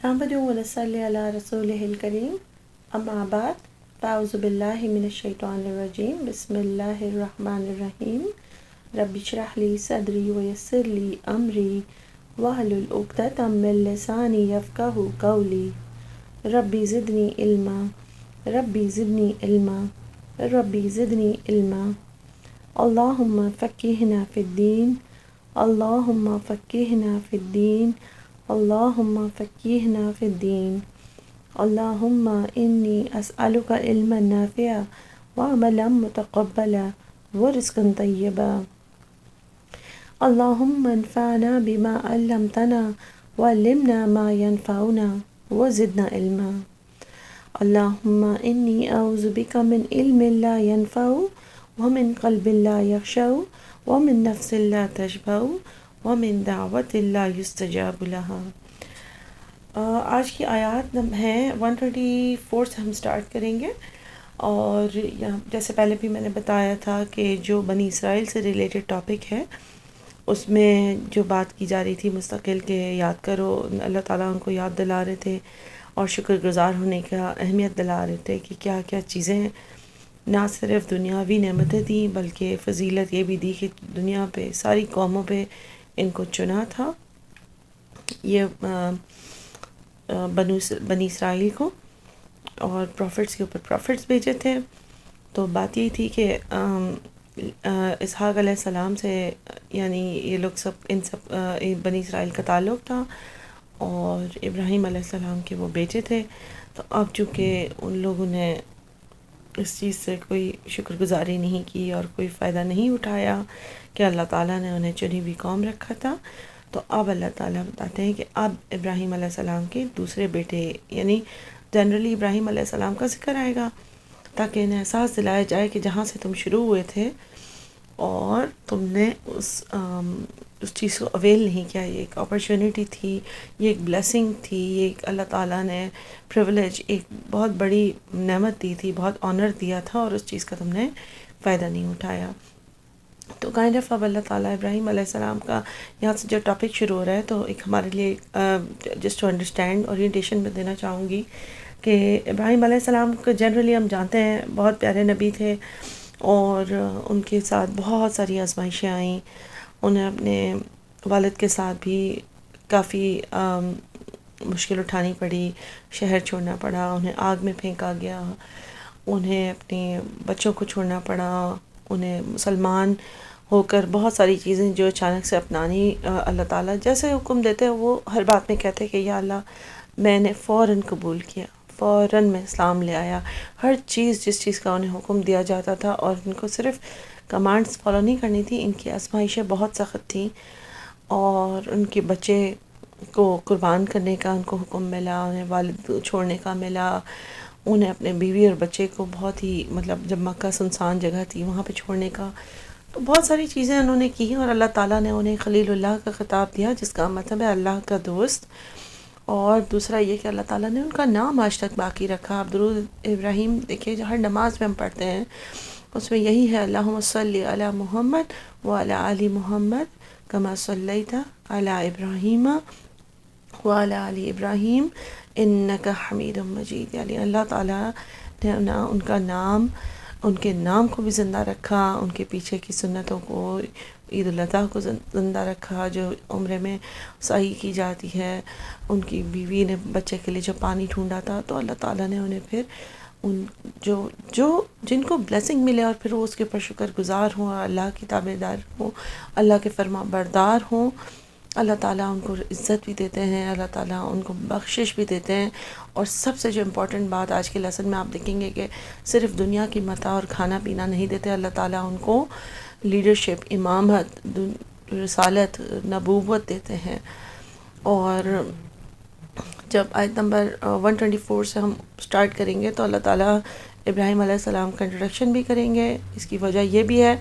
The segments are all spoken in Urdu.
نحمده ونصلي على رسوله الكريم اما بعد فاعوذ بالله من الشیطان الرجیم بسم اللہ الرحمن الرحیم رب اشرح لي صدری ويسر لي امری واحلل عقدۃ من لسانی یفقهوا قولی ربی زدنی علما ربی زدنی علما ربی زدنی علما اللہم فقہنا فی الدین اللہم فقہنا فی الدین اللہم فقہنا فی الدین اللہم انی اسألک علما نافعا وعملا متقبلا ورزقا طیبا اللہم انفعنا بما علمتنا وعلمنا ما ينفعنا وزدنا علما اللہم انی اعوذ بک من علم لا ينفع ومن قلب لا یخشع ومن نفس لا تشبع ومن دعوت لا یستجاب لها۔ آج کی آیات ہیں 134 سے ہم سٹارٹ کریں گے، اور جیسے پہلے بھی میں نے بتایا تھا کہ جو بنی اسرائیل سے ریلیٹڈ ٹاپک ہے اس میں جو بات کی جا رہی تھی مستقل کہ یاد کرو، اللہ تعالیٰ ان کو یاد دلا رہے تھے اور شکر گزار ہونے کا اہمیت دلا رہے تھے کہ کیا کیا چیزیں نہ صرف دنیاوی نعمتیں تھیں بلکہ فضیلت یہ بھی دی کہ دنیا پہ ساری قوموں پہ ان کو چنا تھا، یہ بنی اسرائیل کو، اور پروفٹس کے اوپر پروفٹس بھیجے تھے۔ تو بات یہ تھی کہ اسحاق علیہ السلام سے یعنی یہ لوگ سب بنی اسرائیل کا تعلق تھا، اور ابراہیم علیہ السلام کے وہ بیٹے تھے۔ تو اب چونکہ ان لوگوں نے اس چیز سے کوئی شکر گزاری نہیں کی اور کوئی فائدہ نہیں اٹھایا کہ اللہ تعالیٰ نے انہیں چنی ہوئی قوم رکھا تھا، تو اب اللہ تعالیٰ بتاتے ہیں کہ اب ابراہیم علیہ السلام کے دوسرے بیٹے، یعنی جنرلی ابراہیم علیہ السلام کا ذکر آئے گا تاکہ انہیں احساس دلایا جائے کہ جہاں سے تم شروع ہوئے تھے اور تم نے اس چیز کو اویل نہیں کیا، یہ ایک اپرچونٹی تھی، یہ ایک بلیسنگ تھی، یہ ایک اللہ تعالیٰ نے پریولیج، ایک بہت بڑی نعمت دی تھی، بہت آنر دیا تھا، اور اس چیز کا تم نے فائدہ نہیں اٹھایا۔ تو کائنڈ آف اب اللہ تعالیٰ ابراہیم علیہ السلام کا یہاں سے جو ٹاپک شروع ہو رہا ہے، تو ایک ہمارے لیے جسٹ ٹو انڈرسٹینڈ اورینٹیشن میں دینا چاہوں گی کہ ابراہیم علیہ السلام کو جنرلی ہم جانتے ہیں بہت پیارے نبی تھے، اور ان کے ساتھ بہت ساری آزمائشیں آئیں، انہیں اپنے والد کے ساتھ بھی کافی مشکل اٹھانی پڑی، شہر چھوڑنا پڑا، انہیں آگ میں پھینکا گیا، انہیں اپنے بچوں کو چھوڑنا پڑا، انہیں مسلمان ہو کر بہت ساری چیزیں جو اچانک سے اپنانی، اللہ تعالیٰ جیسے حکم دیتے ہیں وہ ہر بات میں کہتے کہ یا اللہ میں نے فوراً قبول کیا، فوراً میں اسلام لے آیا، ہر چیز جس چیز کا انہیں حکم دیا جاتا تھا، اور ان کو صرف کمانڈز فالو نہیں کرنی تھی، ان کی آزمائشیں بہت سخت تھیں، اور ان کے بچے کو قربان کرنے کا ان کو حکم ملا، انہیں والد چھوڑنے کا ملا، انہیں اپنے بیوی اور بچے کو بہت ہی جب مکہ سنسان جگہ تھی وہاں پہ چھوڑنے کا، تو بہت ساری چیزیں انہوں نے کی، اور اللہ تعالیٰ نے انہیں خلیل اللہ کا خطاب دیا جس کا مطلب ہے اللہ کا دوست۔ اور دوسرا یہ کہ اللہ تعالیٰ نے ان کا نام آج تک باقی رکھا۔ اب درود ابراہیم دیکھیے جو ہر نماز میں ہم پڑھتے ہیں اس میں یہی ہے، اللہم صلی علی محمد وعلی آل محمد کما صلیت علی ابراہیم وعلی آل ابراہیم انک حمید مجید، یعنی اللہ تعالیٰ نے ان کا نام، ان کے نام کو بھی زندہ رکھا، ان کے پیچھے کی سنتوں کو، عید الاضحیٰ کو زندہ رکھا جو عمرے میں سعی کی جاتی ہے، ان کی بیوی نے بچے کے لیے جو پانی ڈھونڈا تھا، تو اللہ تعالیٰ نے انہیں پھر ان جن کو بلیسنگ ملے اور پھر وہ اس کے اوپر شکر گزار ہوں، اللہ کی تابع دار ہوں، اللہ کے فرما بردار ہوں، اللہ تعالیٰ ان کو عزت بھی دیتے ہیں، اللہ تعالیٰ ان کو بخشش بھی دیتے ہیں۔ اور سب سے جو امپورٹنٹ بات آج کے لیسن میں آپ دیکھیں گے کہ صرف دنیا کی متاع اور کھانا پینا نہیں دیتے، اللہ تعالیٰ ان کو لیڈرشپ، امامت، رسالت، نبوت دیتے ہیں۔ اور جب آیت نمبر 124 سے ہم سٹارٹ کریں گے تو اللہ تعالیٰ ابراہیم علیہ السلام کا انٹروڈکشن بھی کریں گے۔ اس کی وجہ یہ بھی ہے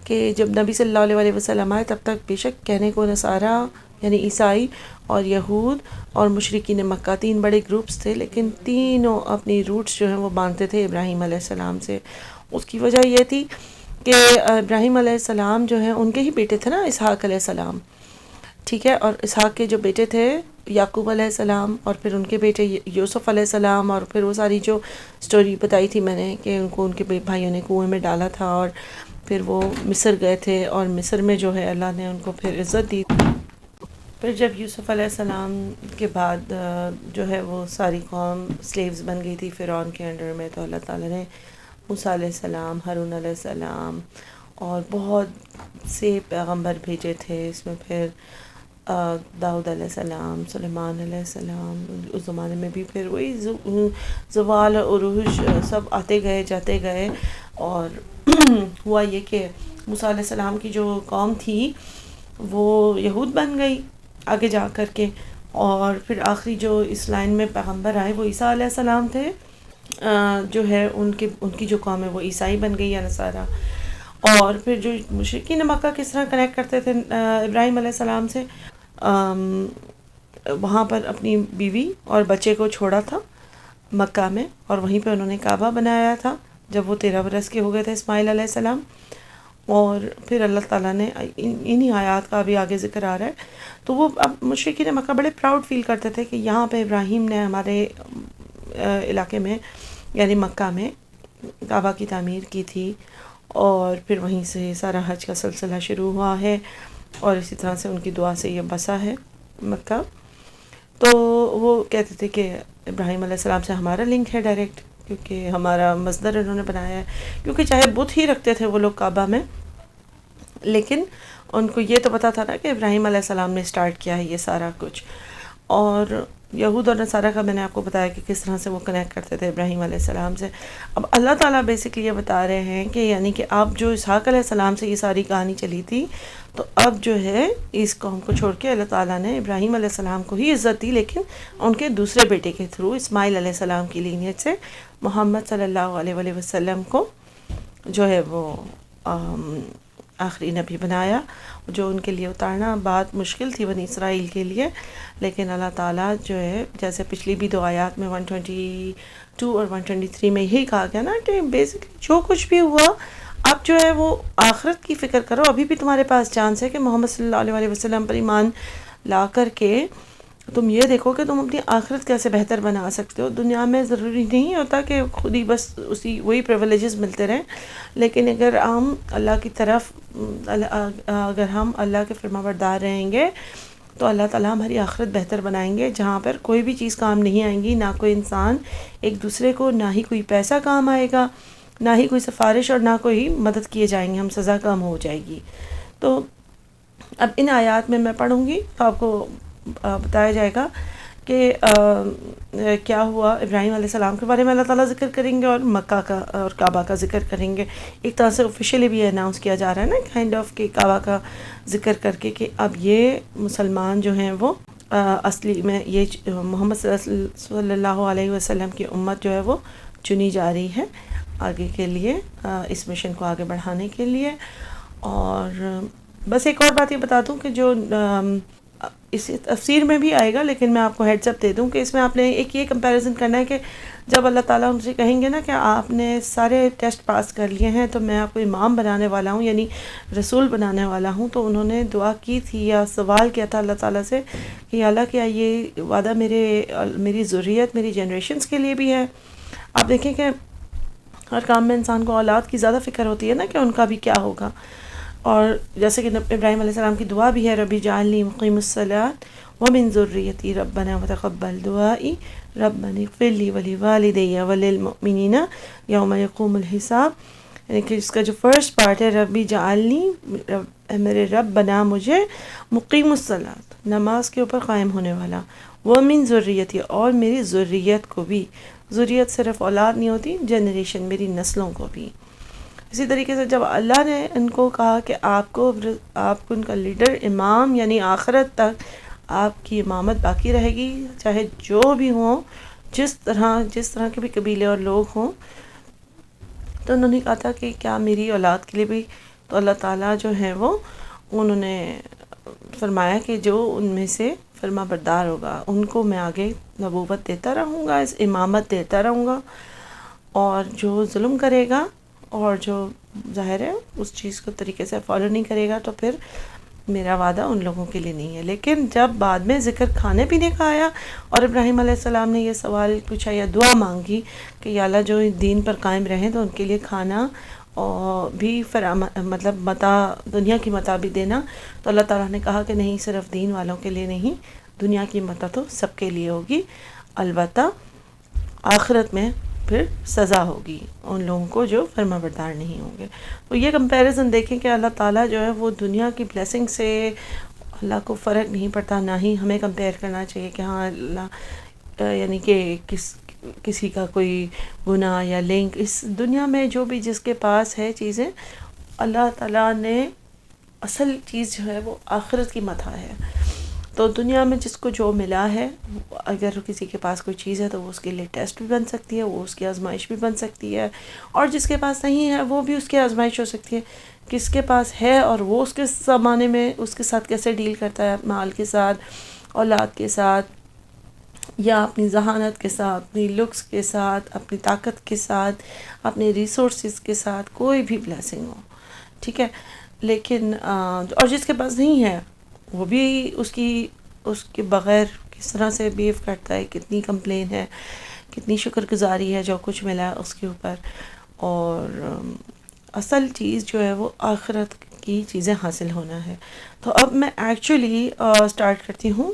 کہ جب نبی صلی اللہ علیہ وسلم آئے تب تک بے شک کہنے کو نصارہ یعنی عیسائی اور یہود اور مشرکین مکہ تین بڑے گروپس تھے، لیکن تینوں اپنی روٹس جو ہیں وہ باندھتے تھے ابراہیم علیہ السلام سے۔ اس کی وجہ یہ تھی کہ ابراہیم علیہ السلام جو ہیں ان کے ہی بیٹے تھے نا اسحاق علیہ السلام، ٹھیک ہے، اور اسحاق کے جو بیٹے تھے یعقوب علیہ السلام اور پھر ان کے بیٹے یوسف علیہ السلام، اور پھر وہ ساری جو سٹوری بتائی تھی میں نے کہ ان کو ان کے بھائیوں نے کنویں میں ڈالا تھا اور پھر وہ مصر گئے تھے، اور مصر میں جو ہے اللہ نے ان کو پھر عزت دی. پھر جب یوسف علیہ السلام کے بعد جو ہے وہ ساری قوم سلیوز بن گئی تھی فرعون کے انڈر میں، تو اللہ تعالیٰ نے موسیٰ علیہ السلام، ہارون علیہ السلام اور بہت سے پیغمبر بھیجے تھے. اس میں پھر داؤد علیہ السلام، سلیمان علیہ السلام، اس زمانے میں بھی پھر وہی زوال عروج سب آتے گئے جاتے گئے. اور ہوا یہ کہ موسیٰ علیہ السلام کی جو قوم تھی وہ یہود بن گئی آگے جا کر کے، اور پھر آخری جو اس لائن میں پیغمبر آئے وہ عیسیٰ علیہ السلام تھے. جو ہے ان کی جو قوم ہے وہ عیسائی بن گئی یا نصارہ. اور پھر جو مشرکین مکہ کس طرح کنیکٹ کرتے تھے ابراہیم علیہ السلام سے، وہاں پر اپنی بیوی اور بچے کو چھوڑا تھا مکہ میں، اور وہیں پہ انہوں نے کعبہ بنایا تھا جب وہ 13 برس کے ہو گئے تھے اسماعیل علیہ السلام. اور پھر اللہ تعالیٰ نے انہی آیات کا بھی آگے ذکر آ رہا ہے. تو وہ اب مشرکین مکہ بڑے پراؤڈ فیل کرتے تھے کہ یہاں پہ ابراہیم نے ہمارے علاقے میں یعنی مکہ میں کعبہ کی تعمیر کی تھی، اور پھر وہیں سے سارا حج کا سلسلہ شروع ہوا ہے، اور اسی طرح سے ان کی دعا سے یہ بسا ہے مکہ. تو وہ کہتے تھے کہ ابراہیم علیہ السلام سے ہمارا لنک ہے ڈائریکٹ، کیونکہ ہمارا مصدر انہوں نے بنایا ہے. کیونکہ چاہے بت ہی رکھتے تھے وہ لوگ کعبہ میں، لیکن ان کو یہ تو پتا تھا نا کہ ابراہیم علیہ السلام نے سٹارٹ کیا ہے یہ سارا کچھ. اور یہود اور نصارہ کا میں نے آپ کو بتایا کہ کس طرح سے وہ کنیکٹ کرتے تھے ابراہیم علیہ السلام سے. اب اللہ تعالیٰ بیسکلی یہ بتا رہے ہیں کہ یعنی کہ اب جو اسحاق علیہ السلام سے یہ ساری کہانی چلی تھی، تو اب جو ہے اس قوم کو چھوڑ کے اللہ تعالیٰ نے ابراہیم علیہ السلام کو ہی عزت دی، لیکن ان کے دوسرے بیٹے کے تھرو اسماعیل علیہ السلام کی لینیج سے محمد صلی اللہ علیہ وآلہ وسلم کو جو ہے وہ آخری نبی بنایا، جو ان کے لیے اتارنا بات مشکل تھی بنی اسرائیل کے لیے. لیکن اللہ تعالیٰ جو ہے جیسے پچھلی بھی دو آیات میں 122 اور 123 میں یہی کہا گیا نا کہ بیسکلی جو کچھ بھی ہوا اب جو ہے وہ آخرت کی فکر کرو. ابھی بھی تمہارے پاس چانس ہے کہ محمد صلی اللہ علیہ وسلم پر ایمان لا کر کے تم یہ دیکھو کہ تم اپنی آخرت کیسے بہتر بنا سکتے ہو. دنیا میں ضروری نہیں ہوتا کہ خود ہی بس وہی پریولیجز ملتے رہیں، لیکن اگر ہم اللہ کی طرف اگر ہم اللہ کے فرما بردار رہیں گے تو اللہ تعالیٰ ہماری آخرت بہتر بنائیں گے، جہاں پر کوئی بھی چیز کام نہیں آئیں گی، نہ کوئی انسان ایک دوسرے کو، نہ ہی کوئی پیسہ کام آئے گا، نہ ہی کوئی سفارش، اور نہ کوئی مدد کیے جائیں گے، ہم سزا کم ہو جائے گی. تو اب ان آیات میں پڑھوں گی تو آپ کو بتایا جائے گا کہ کیا ہوا. ابراہیم علیہ السلام کے بارے میں اللہ تعالیٰ ذکر کریں گے، اور مکہ کا اور کعبہ کا ذکر کریں گے. ایک طرح سے آفیشیلی بھی اناؤنس کیا جا رہا ہے نا کائنڈ آف کہ کعبہ کا ذکر کر کے کہ اب یہ مسلمان جو ہیں وہ اصلی میں یہ محمد صلی اللہ علیہ وسلم کی امت جو ہے وہ چنی جا رہی ہے آگے کے لیے، اس مشن کو آگے بڑھانے کے لیے. اور بس ایک اور بات یہ بتا دوں کہ جو اس تفسیر میں بھی آئے گا، لیکن میں آپ کو ہیڈز اپ دے دوں کہ اس میں آپ نے ایک یہ کمپیریزن کرنا ہے کہ جب اللہ تعالیٰ ان سے کہیں گے نا کہ آپ نے سارے ٹیسٹ پاس کر لیے ہیں تو میں آپ کو امام بنانے والا ہوں، یعنی رسول بنانے والا ہوں. تو انہوں نے دعا کی تھی یا سوال کیا تھا اللہ تعالیٰ سے کہ اللہ کیا یہ وعدہ میری ذریت، میری جنریشنز کے لیے بھی ہے. آپ دیکھیں کہ ہر کام میں انسان کو اولاد کی زیادہ فکر ہوتی ہے نا کہ ان کا بھی کیا ہوگا. اور جیسے کہ ابراہیم علیہ السلام کی دعا بھی ہے ربی جعلنی مقیم الصلاۃ ومن ذریتی ربنا وتقبل دعائی ربنا اغفر لی ولوالدی وللمؤمنین یوم یقوم الحساب. یعنی کہ اس کا جو فرسٹ پارٹ ہے ربی جعلنی، میرے رب بنا مجھے مقیم الصلاۃ، نماز کے اوپر قائم ہونے والا، ومن ذریتی، اور میری ذریت کو بھی. ذریت صرف اولاد نہیں ہوتی، جنریشن، میری نسلوں کو بھی. اسی طریقے سے جب اللہ نے ان کو کہا کہ آپ کو ان کا لیڈر، امام، یعنی آخرت تک آپ کی امامت باقی رہے گی، چاہے جو بھی ہوں، جس طرح کے بھی قبیلے اور لوگ ہوں. تو انہوں نے کہا تھا کہ کیا میری اولاد کے لیے بھی، تو اللہ تعالیٰ جو ہے وہ انہوں نے فرمایا کہ جو ان میں سے فرما بردار ہوگا ان کو میں آگے نبوت دیتا رہوں گا، اس امامت دیتا رہوں گا. اور جو ظلم کرے گا اور جو ظاہر ہے اس چیز کو طریقے سے فالو نہیں کرے گا تو پھر میرا وعدہ ان لوگوں کے لیے نہیں ہے. لیکن جب بعد میں ذکر کھانے پینے کا آیا اور ابراہیم علیہ السلام نے یہ سوال پوچھا یا دعا مانگی کہ یا اللہ جو دین پر قائم رہیں تو ان کے لیے کھانا اور بھی مطلب متاع دنیا کی متاع بھی دینا، تو اللہ تعالیٰ نے کہا کہ نہیں، صرف دین والوں کے لیے نہیں، دنیا کی متاع تو سب کے لیے ہوگی، البتہ آخرت میں پھر سزا ہوگی ان لوگوں کو جو فرما بردار نہیں ہوں گے. تو یہ کمپیریزن دیکھیں کہ اللہ تعالیٰ جو ہے وہ دنیا کی بلیسنگ سے اللہ کو فرق نہیں پڑتا، نہ ہی ہمیں کمپیئر کرنا چاہیے کہ ہاں اللہ یعنی کہ کسی کا کوئی گناہ یا لنک اس دنیا میں جو بھی جس کے پاس ہے چیزیں، اللہ تعالیٰ نے اصل چیز جو ہے وہ آخرت کی متاع ہے. تو دنیا میں جس کو جو ملا ہے، اگر کسی کے پاس کوئی چیز ہے تو وہ اس کے لیے ٹیسٹ بھی بن سکتی ہے، وہ اس کی آزمائش بھی بن سکتی ہے، اور جس کے پاس نہیں ہے وہ بھی اس کی آزمائش ہو سکتی ہے. کس کے پاس ہے اور وہ اس کے زمانے میں اس کے ساتھ کیسے ڈیل کرتا ہے، مال کے ساتھ، اولاد کے ساتھ، یا اپنی ذہانت کے ساتھ، اپنی لکس کے ساتھ، اپنی طاقت کے ساتھ، اپنے ریسورسز کے ساتھ، کوئی بھی بلیسنگ ہو، ٹھیک ہے. لیکن اور جس کے پاس نہیں ہے وہ بھی اس کے بغیر کس طرح سے بیہیو کرتا ہے، کتنی کمپلین ہے، کتنی شکر گزاری ہے جو کچھ ملا ہے اس کے اوپر. اور اصل چیز جو ہے وہ آخرت کی چیزیں حاصل ہونا ہے. تو اب میں ایکچولی سٹارٹ کرتی ہوں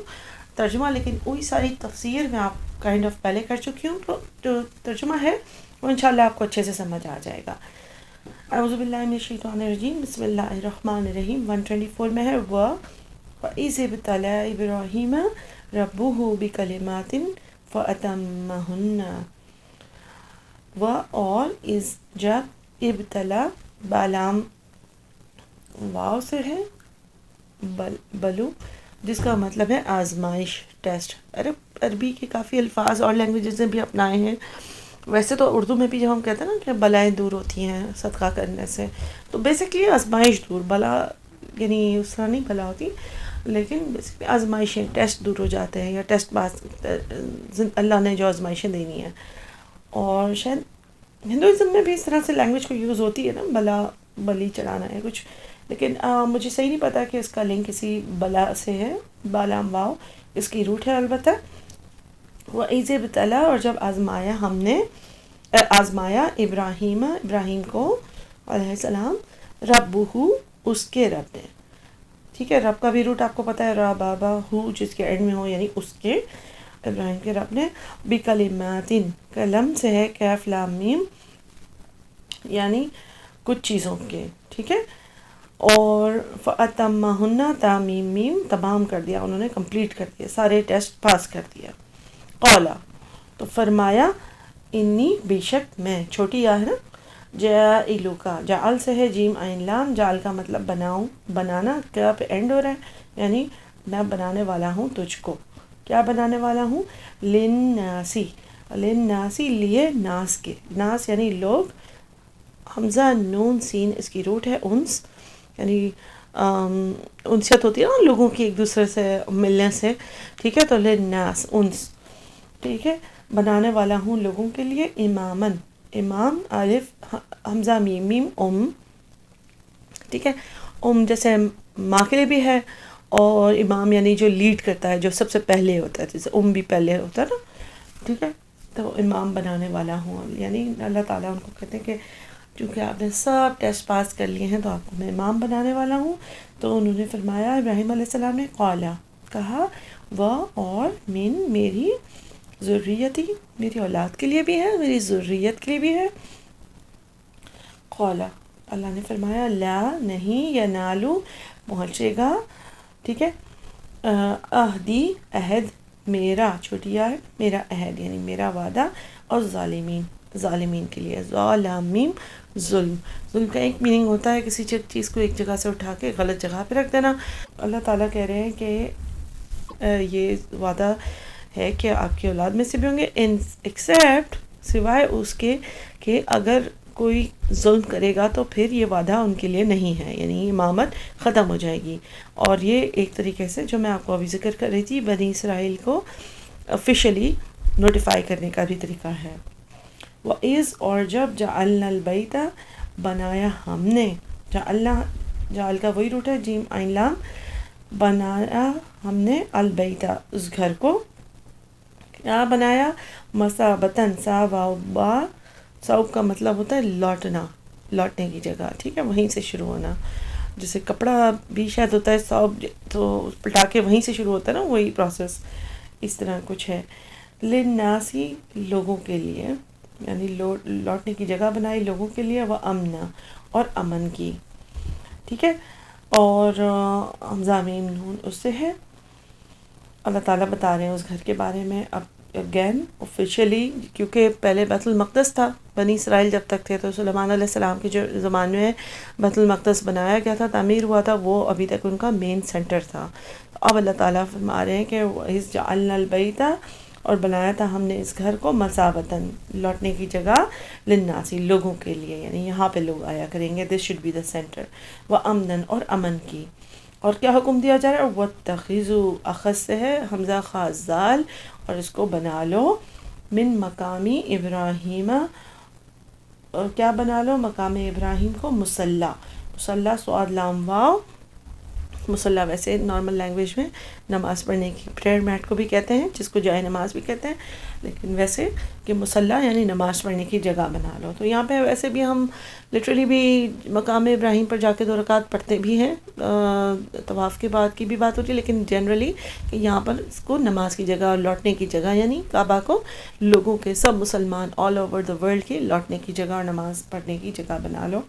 ترجمہ، لیکن وہی ساری تفسیر میں آپ کائنڈ آف پہلے کر چکی ہوں، تو جو ترجمہ ہے وہ انشاءاللہ آپ کو اچھے سے سمجھ آ جائے گا. اعوذ باللہ من الشیطان الرجیم، بسم اللہ الرحمن الرحیم. 124 میں ہے وَإِذِ ابْتَلَىٰ إِبْرَاهِيمَ رَبُّهُ بِكَلِمَاتٍ فَأَتَمَّهُنَّ. اور از جب ابتلا بالام واو سے ہے بلو، جس کا مطلب ہے آزمائش، ٹیسٹ. عربی کے کافی الفاظ اور لینگویجز نے بھی اپنائے ہیں. ویسے تو اردو میں بھی جب ہم کہتے ہیں نا کہ بلائیں دور ہوتی ہیں صدقہ کرنے سے، تو بیسکلی آزمائش دور، بلا یعنی اس طرح نہیں بلا ہوتی، لیکن بیسکلی آزمائشیں، ٹیسٹ دور ہو جاتے ہیں، یا ٹیسٹ پاس اللہ نے جو آزمائشیں دینی ہیں. اور شاید ہندوازم میں بھی اس طرح سے لینگویج کو یوز ہوتی ہے نا، بلا بلی چڑھانا ہے کچھ، لیکن مجھے صحیح نہیں پتا کہ اس کا لنک کسی بلا سے ہے. بالام واو اس کی روٹ ہے البتہ. وَإِذِ ابْتَلَىٰ، اور جب آزمایا ہم نے، آزمایا ابراہیم کو علیہ السلام، ربہ اس کے رب نے، ٹھیک ہے. رب کا بھی روٹ آپ کو پتہ ہے، را بابا ہو جس کے اینڈ میں ہو، یعنی اس کے، ابراہیم کے رب نے. بکلماتن، کلم سے ہے کیف لام میم، یعنی کچھ چیزوں کے، ٹھیک ہے. اور فَأَتَمَّهُنَّ، تامیم میم، تمام کر دیا انہوں نے، کمپلیٹ کر دیا، سارے ٹیسٹ پاس کر دیا. قالا، تو فرمایا، انی، بے شک میں، چھوٹی یا ہے نا، جاعلو کا، جعل سے ہے جیم عین لام، جعل کا مطلب بناؤں، بنانا، کیا پہ اینڈ ہو رہا ہے، یعنی میں بنانے والا ہوں تجھ کو. کیا بنانے والا ہوں؟ للناسی، للناسی لیے ناس کے، ناس یعنی لوگ، حمزہ نون سین اس کی روٹ ہے انس، یعنی انسیت ہوتی ہے نا لوگوں کی ایک دوسرے سے ملنے سے، ٹھیک ہے. تو للناس انس، ٹھیک ہے. بنانے والا ہوں لوگوں کے لیے، امامن، امام الف حمزہ میم میم ٹھیک ہے. جیسے ماں کے لیے بھی ہے، اور امام یعنی جو لیڈ کرتا ہے، جو سب سے پہلے ہوتا ہے، جیسے بھی پہلے ہوتا ہے نا، ٹھیک ہے. تو امام بنانے والا ہوں، یعنی اللہ تعالیٰ ان کو کہتے ہیں کہ چونکہ آپ نے سب ٹیسٹ پاس کر لیے ہیں تو آپ کو میں امام بنانے والا ہوں. تو انہوں نے فرمایا، ابراہیم علیہ السلام نے، قالا، کہا، وہ، اور، من، میری، ذریتی، میری اولاد کے لیے بھی ہے، میری ذریت کے لیے بھی ہے. قالا، اللہ نے فرمایا، لا، نہیں، ینالو، پہنچے گا، ٹھیک ہے، عہدی، عہد میرا، چھوٹیا ہے، میرا عہد یعنی میرا وعدہ، اور ظالمین، ظالمین کے لیے، ظالمین، ظلم. ظلم کا ایک میننگ ہوتا ہے کسی چیز کو ایک جگہ سے اٹھا کے غلط جگہ پہ رکھ دینا. اللہ تعالیٰ کہہ رہے ہیں کہ یہ وعدہ ہے کہ آپ کی اولاد میں سے بھی ہوں گے، ایکسیپٹ، سوائے اس کے کہ اگر کوئی ظلم کرے گا تو پھر یہ وعدہ ان کے لیے نہیں ہے، یعنی امامت ختم ہو جائے گی. اور یہ ایک طریقے سے جو میں آپ کو ابھی ذکر کر رہی تھی، بنی اسرائیل کو آفیشلی نوٹیفائی کرنے کا بھی طریقہ ہے. وَإِذْ، اور جب، جعلنا البیت، بنایا ہم نے، جعلنا، جعل کا وہی روٹ ہے جیم عین لام، بنایا ہم نے البیتا اس گھر کو، کیا بنایا، مثابتاً، سا واو با، صوب کا مطلب ہوتا ہے لوٹنا، لوٹنے کی جگہ، ٹھیک ہے، وہیں سے شروع ہونا، جیسے کپڑا بھی شاید ہوتا ہے صوب، تو پٹا کے وہیں سے شروع ہوتا ہے نا، وہی پروسیس اس طرح کچھ ہے۔ للناسی، لوگوں کے لیے، یعنی لوٹنے کی جگہ بنائی لوگوں کے لیے، وہ امنا، اور امن کی، ٹھیک ہے۔ اور حمزہ میم نون اس سے ہے۔ اللہ تعالیٰ بتا رہے ہیں اس گھر کے بارے میں اب اگین آفیشیلی، کیونکہ پہلے بیت المقدس تھا، بنی اسرائیل جب تک تھے تو سلیمان علیہ السلام کے جو زمانے میں بیت المقدس بنایا گیا تھا، تعمیر ہوا تھا، وہ ابھی تک ان کا مین سینٹر تھا۔ اب اللہ تعالیٰ فرما رہے ہیں کہ اِذ جعلنا البیت، اور بنایا تھا ہم نے اس گھر کو، مثابتاً، لوٹنے کی جگہ، للناسی، لوگوں کے لیے، یعنی یہاں پہ لوگ آیا کریں گے، this should be the center, وامنا، اور امن کی۔ اور کیا حکم دیا جا رہا ہے، واتخذوا، اخذ سے ہے حمزہ خاص ذال، اور اس کو بنا لو، من مقامی ابراہیم، اور کیا بنا لو، مقام ابراہیم کو، مصلی، مصلی صاد لام واو، مصلی ویسے نارمل لینگویج میں نماز پڑھنے کی، پریئر میٹ کو بھی کہتے ہیں، جس کو جائے نماز بھی کہتے ہیں، لیکن ویسے کہ مصلی یعنی نماز پڑھنے کی جگہ بنا لو۔ تو یہاں پہ ویسے بھی ہم لٹرلی بھی مقام ابراہیم پر جا کے 2 رکعت پڑھتے بھی ہیں، طواف کے بعد کی بھی بات ہوتی ہے، لیکن جنرلی کہ یہاں پر اس کو نماز کی جگہ اور لوٹنے کی جگہ، یعنی کعبہ کو لوگوں کے، سب مسلمان آل اوور دا ورلڈ کی لوٹنے کی جگہ اور نماز پڑھنے کی جگہ بنا لو۔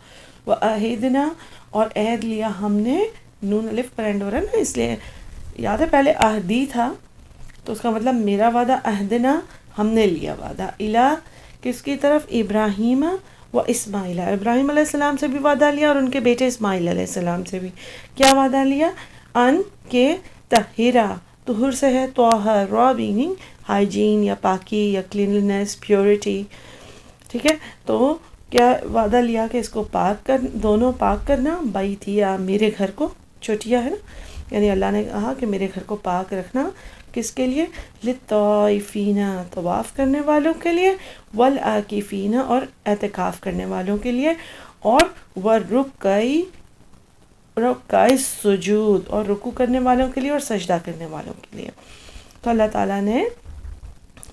وَأَعِدْنَا، اور عہد لیا ہم نے، نون الف پر اینڈ ہو رہا ہے نا، اس لیے یاد ہے پہلے عہدی تھا، تو اس کا مطلب میرا وعدہ، عہدنا، ہم نے لیا وعدہ، الہ، کس کی طرف، ابراہیم و اسماعیل، ابراہیم علیہ السلام سے بھی وعدہ لیا اور ان کے بیٹے اسماعیل علیہ السلام سے بھی کیا وعدہ لیا، ان کے طہرا، طہر سے ہے طہر، را میننگ ہائیجین یا پاکی یا کلینلنس، پیورٹی، ٹھیک ہے۔ تو کیا وعدہ لیا کہ اس کو پاک کر، دونوں پاک کرنا، بیتیا، میرے گھر کو، چھوٹیا ہے نا، یعنی اللہ نے کہا کہ میرے گھر کو پاک رکھنا، کس کے لیے، للطائفین، طواف کرنے والوں کے لیے، والعاکفین، اور اعتکاف کرنے والوں کے لیے، اور والرکعی، رکعی سجود، اور رکوع کرنے والوں کے لیے اور سجدہ کرنے والوں کے لیے۔ تو اللہ تعالیٰ نے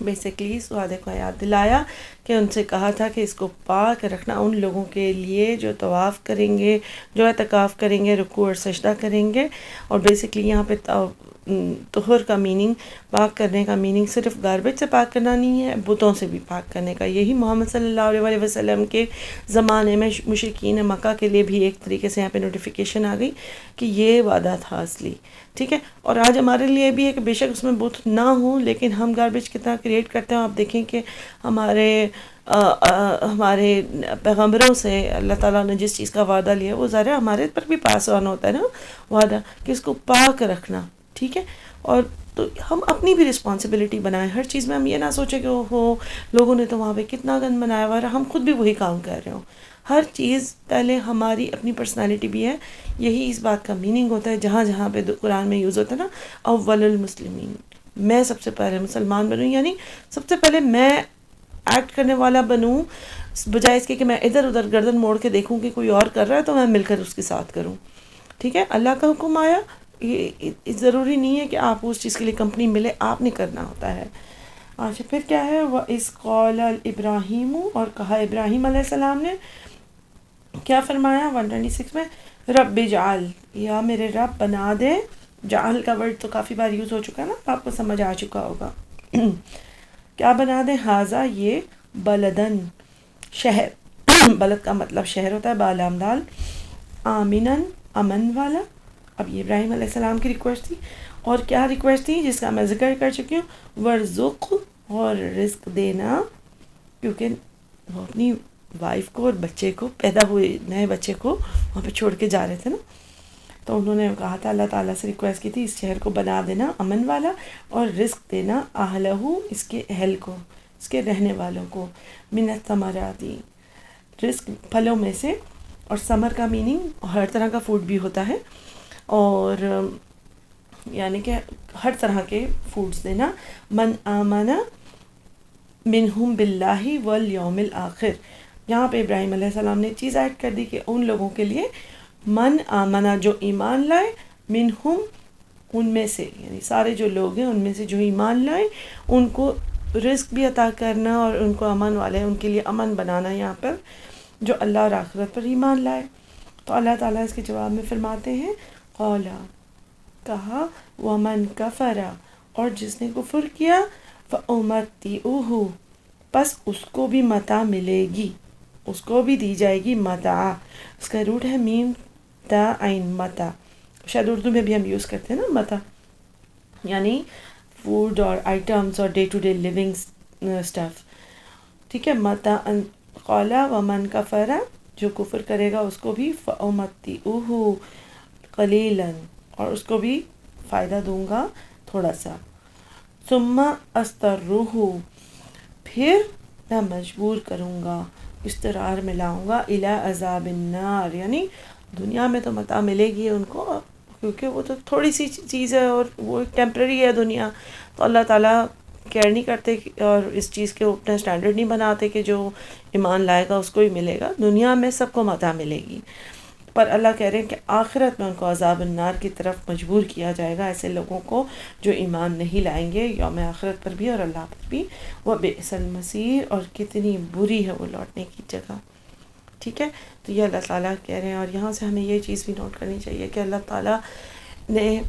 بیسیکلی اس وعدے کو یاد دلایا کہ ان سے کہا تھا کہ اس کو پاک رکھنا ان لوگوں کے لیے جو طواف کریں گے، جو اعتکاف کریں گے، رکوع اور سجدہ کریں گے۔ اور بیسیکلی یہاں پہ طہر کا میننگ، پاک کرنے کا میننگ صرف گاربیج سے پاک کرنا نہیں ہے، بتوں سے بھی پاک کرنے کا۔ یہی محمد صلی اللہ علیہ وسلم کے زمانے میں مشرکین مکہ کے لیے بھی ایک طریقے سے یہاں پہ نوٹیفیکیشن آ گئی کہ یہ وعدہ تھا اصلی، ٹھیک ہے۔ اور آج ہمارے لیے بھی ہے کہ بے شک اس میں بت نہ ہوں، لیکن ہم گاربیج کتنا کریٹ کرتے ہیں۔ آپ دیکھیں کہ ہمارے پیغمبروں سے اللہ تعالیٰ نے جس چیز کا وعدہ لیا وہ ظاہر ہے ہمارے پر بھی پاس آن ہوتا ہے نا وعدہ، کہ اس کو پاک رکھنا، ٹھیک ہے۔ اور تو ہم اپنی بھی رسپانسبلٹی بنائیں، ہر چیز میں ہم یہ نہ سوچیں کہ اوہو لوگوں نے تو وہاں پہ کتنا گند بنایا ہوا ہے، ہم خود بھی وہی کام کر رہے ہوں۔ ہر چیز پہلے ہماری اپنی پرسنالٹی بھی ہے، یہی اس بات کا میننگ ہوتا ہے جہاں جہاں پہ قرآن میں یوز ہوتا ہے نا، اول المسلمین، میں سب سے پہلے مسلمان بنوں، یعنی سب سے پہلے میں ایکٹ کرنے والا بنوں، بجائے اس کے کہ میں ادھر ادھر گردن موڑ کے دیکھوں کہ کوئی اور کر رہا ہے تو میں مل کر اس کے ساتھ کروں، ٹھیک ہے۔ اللہ کا حکم آیا، یہ ضروری نہیں ہے کہ آپ اس چیز کے لیے کمپنی ملے، آپ نے کرنا ہوتا ہے۔ اچھا پھر کیا ہے، وَإِذْ قَالَ ابراہیم، اور کہا ابراہیم علیہ السلام نے، کیا فرمایا 126 میں، رب اجعل، یا میرے رب بنا دے، جعل کا ورڈ تو کافی بار یوز ہو چکا ہے نا، آپ کو سمجھ آ چکا ہوگا، کیا بنا دے، ہاذا، یہ، بلدن، شہر، بلد کا مطلب شہر ہوتا ہے، بالام دال، آمنن، امن والا۔ اب یہ ابراہیم علیہ السلام کی ریکویسٹ تھی، اور کیا ریکویسٹ تھی جس کا میں ذکر کر چکی ہوں، ورزق، اور رزق دینا، کیونکہ وہ اپنی وائف کو اور بچے کو، پیدا ہوئے نئے بچے کو وہاں پہ چھوڑ کے جا رہے تھے نا، تو انہوں نے کہا تھا، اللہ تعالیٰ سے ریکویسٹ کی تھی اس شہر کو بنا دینا امن والا، اور رزق دینا اہلہو، اس کے اہل کو، اس کے رہنے والوں کو، من الثمرات، رزق پھلوں میں سے، اور ثمر کا میننگ ہر طرح کا فوڈ بھی ہوتا ہے، اور یعنی کہ ہر طرح کے فوڈز دینا، من آمنا منہم باللہ والیوم الآخر۔ یہاں پہ ابراہیم علیہ السلام نے چیز ایڈ کر دی کہ ان لوگوں کے لیے، من آمنا، جو ایمان لائے، منہم، ان میں سے یعنی سارے جو لوگ ہیں ان میں سے جو ایمان لائیں ان کو رزق بھی عطا کرنا اور ان کو امن والے ان کے لیے امن بنانا یہاں پر جو اللہ اور آخرت پر ایمان لائے. تو اللہ تعالیٰ اس کے جواب میں فرماتے ہیں قولا کہا ومن کفر اور جس نے کفر کیا فأمتعہ پس اس کو بھی متاع ملے گی, اس کو بھی دی جائے گی متاع. اس کا روٹ ہے میم تا عین متاع, شاید اردو میں بھی ہم یوز کرتے ہیں نا متاع, یعنی فوڈ اور آئٹمس اور day to day living stuff. ٹھیک ہے, متاع. قولا ومن کفر جو کفر کرے گا اس کو بھی فأمتعہ قلیلا اور اس کو بھی فائدہ دوں گا تھوڑا سا. ثم استرہ پھر میں مجبور کروں گا, استرار میں لاؤں گا الی عذاب النار, یعنی دنیا میں تو متاع ملے گی ان کو کیونکہ وہ تو تھوڑی سی چیز ہے اور وہ ٹیمپرری ہے دنیا, تو اللہ تعالیٰ کیئر نہیں کرتے اور اس چیز کے اپنا اسٹینڈرڈ نہیں بناتے کہ جو ایمان لائے گا اس کو ہی ملے گا. دنیا میں سب کو متاع ملے گی, پر اللہ کہہ رہے ہیں کہ آخرت میں ان کو عذاب النار کی طرف مجبور کیا جائے گا, ایسے لوگوں کو جو ایمان نہیں لائیں گے یوم آخرت پر بھی اور اللہ پر بھی. وبئس المصیر اور کتنی بری ہے وہ لوٹنے کی جگہ. ٹھیک ہے, تو یہ اللہ تعالیٰ کہہ رہے ہیں. اور یہاں سے ہمیں یہ چیز بھی نوٹ کرنی چاہیے کہ اللہ تعالیٰ نے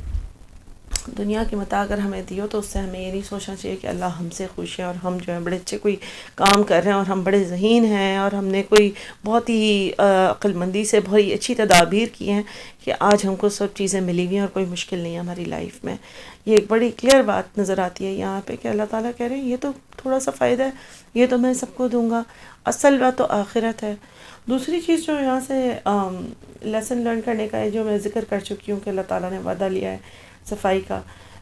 دنیا کی متاع اگر ہمیں دیو تو اس سے ہمیں یہ نہیں سوچنا چاہیے کہ اللہ ہم سے خوش ہے اور ہم جو ہے بڑے اچھے کوئی کام کر رہے ہیں اور ہم بڑے ذہین ہیں اور ہم نے کوئی بہت ہی عقل مندی سے بہت اچھی تدابیر کی ہیں کہ آج ہم کو سب چیزیں ملی ہوئی ہیں اور کوئی مشکل نہیں ہے ہماری لائف میں. یہ ایک بڑی کلیئر بات نظر آتی ہے یہاں پہ کہ اللہ تعالیٰ کہہ رہے ہیں یہ تو تھوڑا سا فائدہ ہے, یہ تو میں سب کو دوں گا, اصل بات تو آخرت ہے. دوسری چیز جو یہاں سے لیسن لرن کرنے کا ہے جو میں ذکر کر چکی ہوں کہ اللہ تعالیٰ نے وعدہ لیا ہے صفائی کا.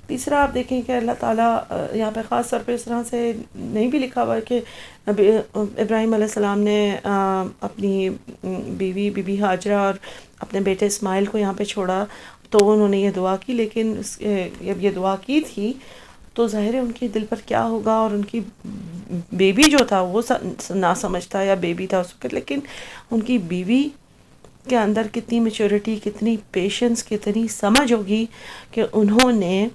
تیسرا آپ دیکھیں کہ اللہ تعالیٰ یہاں پہ خاص طور پہ اس طرح سے نہیں بھی لکھا ہوا ہے کہ ابراہیم علیہ السلام نے اپنی بیوی بی بی ہاجرہ اور اپنے بیٹے اسماعیل کو یہاں پہ چھوڑا تو انہوں نے یہ دعا کی, لیکن جب یہ دعا کی تھی تو ظاہر ہے ان کے دل پر کیا ہوگا, اور ان کی بیبی جو تھا وہ نہ سمجھتا یا بیبی تھا اس وقت, لیکن ان کی بیوی کے اندر کتنی میچورٹی, کتنی پیشنس, کتنی سمجھ ہوگی کہ انہوں نے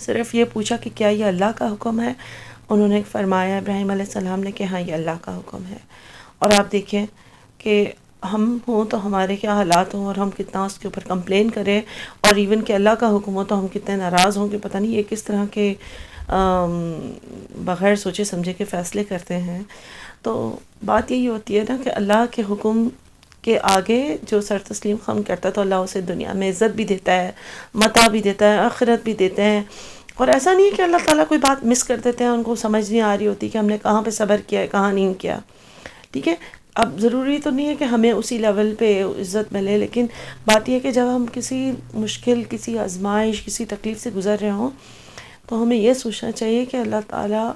صرف یہ پوچھا کہ کیا یہ اللہ کا حکم ہے. انہوں نے فرمایا ابراہیم علیہ السلام نے کہ ہاں یہ اللہ کا حکم ہے. اور آپ دیکھیں کہ ہم ہوں تو ہمارے کیا حالات ہوں اور ہم کتنا اس کے اوپر کمپلین کریں, اور ایون کہ اللہ کا حکم ہو تو ہم کتنے ناراض ہوں کہ پتہ نہیں یہ کس طرح کے بغیر سوچے سمجھے کے فیصلے کرتے ہیں. تو بات یہی ہوتی ہے نا کہ اللہ کے حکم کے آگے جو سر تسلیم خم کرتا ہے تو اللہ اسے دنیا میں عزت بھی دیتا ہے, متاع بھی دیتا ہے, آخرت بھی دیتے ہیں. اور ایسا نہیں ہے کہ اللہ تعالیٰ کوئی بات مس کر دیتے ہیں, ان کو سمجھ نہیں آ رہی ہوتی کہ ہم نے کہاں پہ صبر کیا ہے کہاں نہیں کیا. ٹھیک ہے, اب ضروری تو نہیں ہے کہ ہمیں اسی لیول پہ عزت ملے, لیکن بات یہ ہے کہ جب ہم کسی مشکل, کسی آزمائش, کسی تکلیف سے گزر رہے ہوں تو ہمیں یہ سوچنا چاہیے کہ اللہ تعالیٰ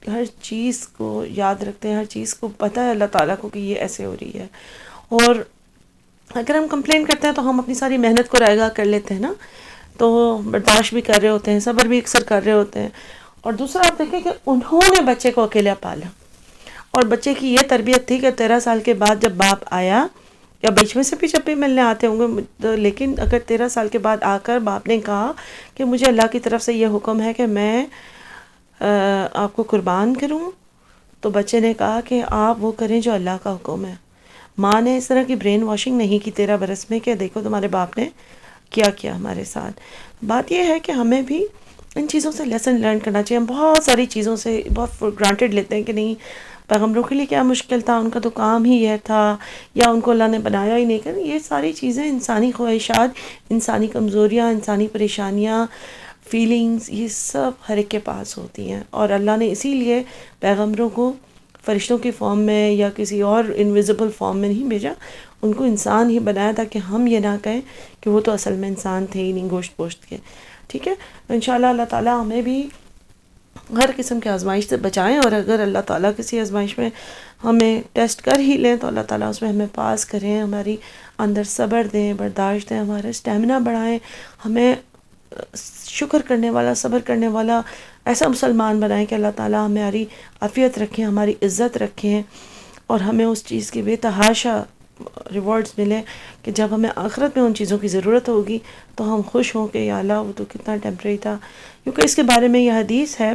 ہر چیز کو یاد رکھتے ہیں, ہر چیز کو پتہ ہے اللہ تعالیٰ کو کہ یہ ایسے ہو رہی ہے. اور اگر ہم کمپلین کرتے ہیں تو ہم اپنی ساری محنت کو رائگاں کر لیتے ہیں نا, تو برداشت بھی کر رہے ہوتے ہیں, صبر بھی اکثر کر رہے ہوتے ہیں. اور دوسرا آپ دیکھیں کہ انہوں نے بچے کو اکیلا پالا, اور بچے کی یہ تربیت تھی کہ 13 سال کے بعد جب باپ آیا, یا بیچ میں سے بھی جب بھی ملنے آتے ہوں گے, لیکن اگر 13 سال کے بعد آ کر باپ نے کہا کہ مجھے اللہ کی طرف سے یہ حکم ہے کہ میں آپ کو قربان کروں, تو بچے نے کہا کہ آپ وہ کریں جو اللہ کا حکم ہے. ماں نے اس طرح کی برین واشنگ نہیں کی 13 برس میں کہ دیکھو تمہارے باپ نے کیا کیا ہمارے ساتھ. بات یہ ہے کہ ہمیں بھی ان چیزوں سے لیسن لرن کرنا چاہیے. ہم بہت ساری چیزوں سے بہت فور گرانٹیڈ لیتے ہیں کہ نہیں پیغمبروں کے لیے کیا مشکل تھا, ان کا تو کام ہی یہ تھا, یا ان کو اللہ نے بنایا ہی نہیں. کہ یہ ساری چیزیں انسانی خواہشات, انسانی کمزوریاں, انسانی پریشانیاں, فیلنگز, یہ سب ہر ایک کے پاس ہوتی ہیں. اور اللہ نے اسی لیے پیغمبروں کو فرشتوں کی فارم میں یا کسی اور انویزیبل فارم میں نہیں بھیجا, ان کو انسان ہی بنایا تھا کہ ہم یہ نہ کہیں کہ وہ تو اصل میں انسان تھے ہی نہیں, گوشت پوشت کے. ٹھیک ہے, انشاءاللہ اللہ تعالیٰ ہمیں بھی ہر قسم کے آزمائش سے بچائیں, اور اگر اللہ تعالیٰ کسی آزمائش میں ہمیں ٹیسٹ کر ہی لیں تو اللہ تعالیٰ اس میں ہمیں پاس کریں, ہماری اندر صبر دیں, برداشت دیں, ہمارا اسٹیمنا بڑھائیں, ہمیں شکر کرنے والا, صبر کرنے والا ایسا مسلمان بنائیں کہ اللہ تعالیٰ ہماری عافیت رکھیں, ہماری عزت رکھیں, اور ہمیں اس چیز کی بے تحاشا ریوارڈز ملیں کہ جب ہمیں آخرت میں ان چیزوں کی ضرورت ہوگی تو ہم خوش ہوں کہ یا اللہ وہ تو کتنا ٹیمپریری تھا. کیونکہ اس کے بارے میں یہ حدیث ہے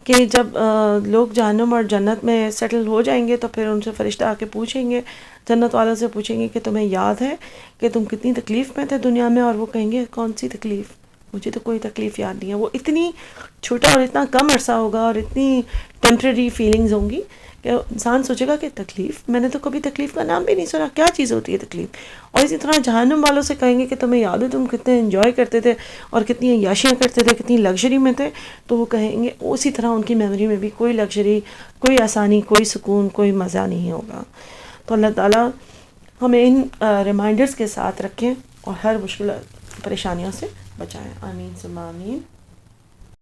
کہ جب لوگ جہنم اور جنت میں سیٹل ہو جائیں گے تو پھر ان سے فرشتہ آ کے پوچھیں گے، جنت والوں سے پوچھیں گے کہ تمہیں یاد ہے کہ تم کتنی تکلیف میں تھے دنیا میں، اور وہ کہیں گے کون سی تکلیف، مجھے تو کوئی تکلیف یاد نہیں ہے. وہ اتنی چھوٹا اور اتنا کم عرصہ ہوگا اور اتنی ٹیمپریری فیلنگز ہوں گی کہ انسان سوچے گا کہ تکلیف، میں نے تو کبھی تکلیف کا نام بھی نہیں سنا، کیا چیز ہوتی ہے تکلیف. اور اسی طرح جہنم والوں سے کہیں گے کہ تمہیں یاد ہے تم کتنے انجوائے کرتے تھے اور کتنی عیاشیاں کرتے تھے، کتنی لگژری میں تھے. تو وہ کہیں گے اسی طرح ان کی میموری میں بھی کوئی لگژری، کوئی آسانی، کوئی سکون، کوئی مزہ نہیں ہوگا. تو اللہ تعالیٰ ہمیں ان ریمائنڈرز کے ساتھ رکھیں اور ہر مشکل پریشانیوں سے بچائیں. آمین ثم آمین.